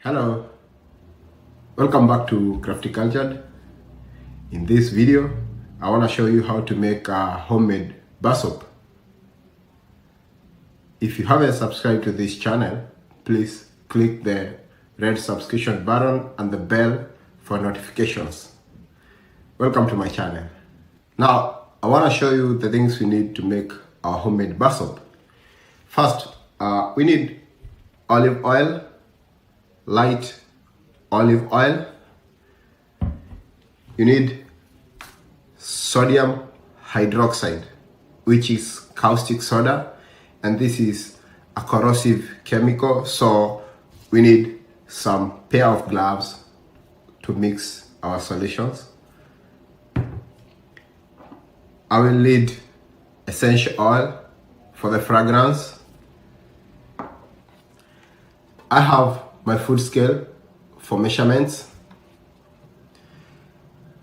Hello, welcome back to Crafty Cultured. In this video, I want to show you how to make a homemade bar soap. If you haven't subscribed to this channel, please click the red subscription button and the bell for notifications. Welcome to my channel. Now, I want to show you the things we need to make our homemade bar soap. First, we need olive oil, light olive oil. You need sodium hydroxide, which is caustic soda, and this is a corrosive chemical, so we need some pair of gloves to mix our solutions. I will need essential oil for the fragrance. I have my food scale for measurements.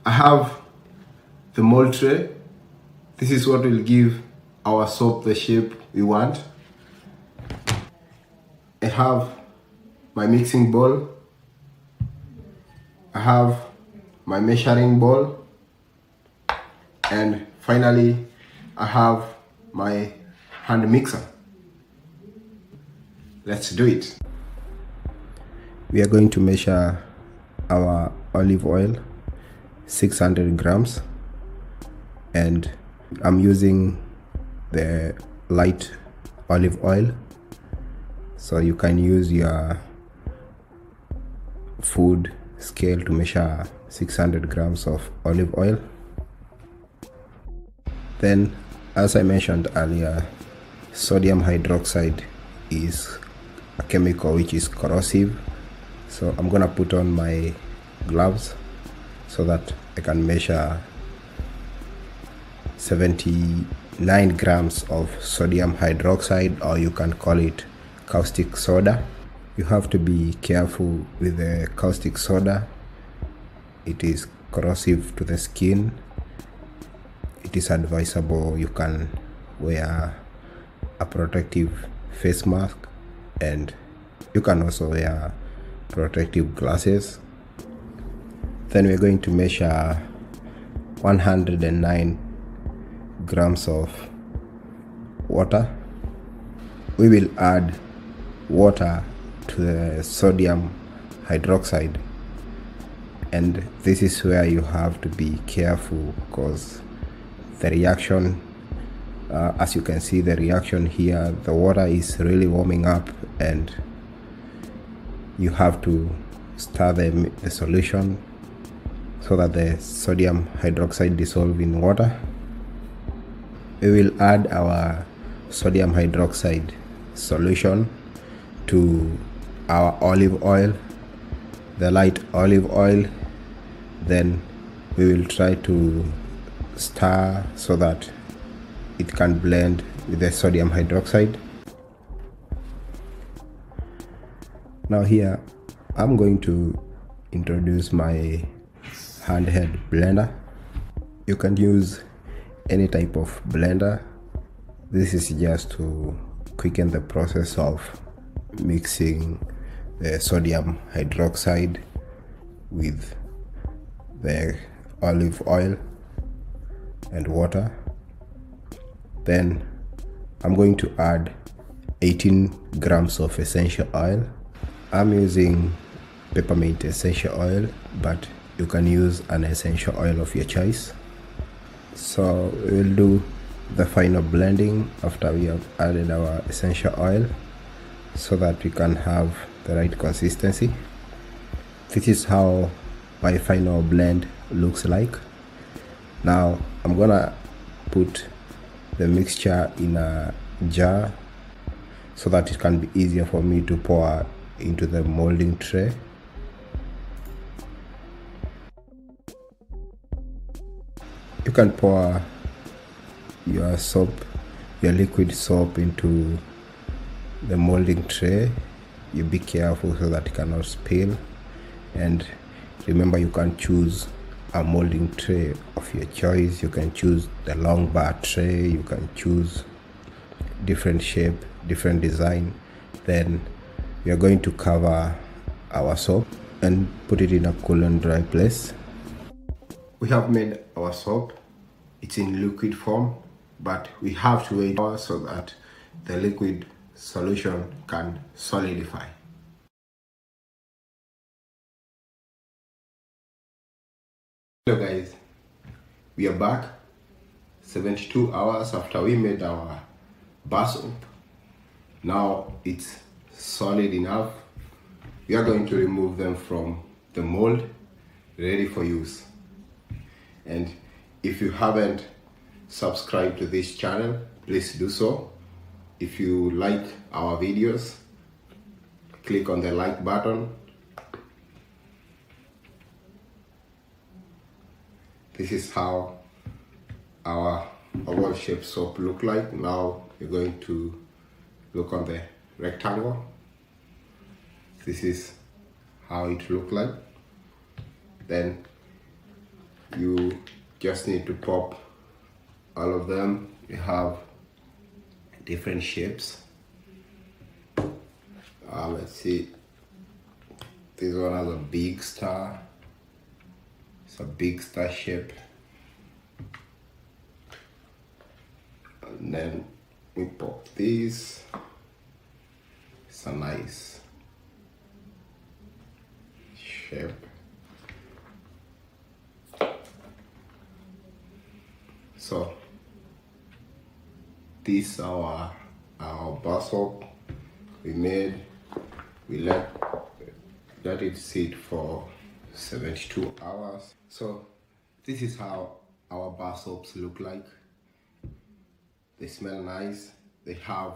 I have the mold tray. This is what will give our soap the shape we want. I have my mixing bowl. I have my measuring bowl. And finally, I have my hand mixer. Let's do it. We are going to measure our olive oil, 600 grams, and I'm using the light olive oil, so you can use your food scale to measure 600 grams of olive oil. Then, as I mentioned earlier, sodium hydroxide is a chemical which is corrosive, so I'm gonna put on my gloves so that I can measure 79 grams of sodium hydroxide, or you can call it caustic soda. You have to be careful with the caustic soda. It is corrosive to the skin. It is advisable you can wear a protective face mask, and you can also wear protective glasses. Then we're going to measure 109 grams of water. We will add water to the sodium hydroxide, and this is where you have to be careful, because the reaction, as you can see the reaction here, the water is really warming up, and you have to stir the solution so that the sodium hydroxide dissolves in water. We will add our sodium hydroxide solution to our olive oil, the light olive oil. Then we will try to stir so that it can blend with the sodium hydroxide. Now here I'm going to introduce my handheld blender. You can use any type of blender. This is just to quicken the process of mixing the sodium hydroxide with the olive oil and water. Then I'm going to add 18 grams of essential oil. I'm using peppermint essential oil, but you can use an essential oil of your choice. So we'll do the final blending after we have added our essential oil, so that we can have the right consistency. This is how my final blend looks like. Now I'm gonna put the mixture in a jar so that it can be easier for me to pour into the molding tray. You can pour your soap, your liquid soap, into the molding tray. You be careful so that it cannot spill, and remember you can choose a molding tray of your choice. You can choose the long bar tray, you can choose different shape, different design. Then we are going to cover our soap and put it in a cool and dry place. We have made our soap. It's in liquid form, but we have to wait so that the liquid solution can solidify. Hello guys, we are back 72 hours after we made our bar soap. Now it's solid enough. We are going to remove them from the mold, ready for use. And if you haven't subscribed to this channel, please do so. If you like our videos, click on the like button. This is how our oval shaped soap look like. Now you're going to look on the rectangle. This is how it look like. Then you just need to pop all of them. You have different shapes. Let's see. This one has a big star. It's a big star shape. And then we pop this. It's a nice shape. So this our bar soap we made. We let it sit for 72 hours. So this is how our bar soaps look like. They smell nice. They have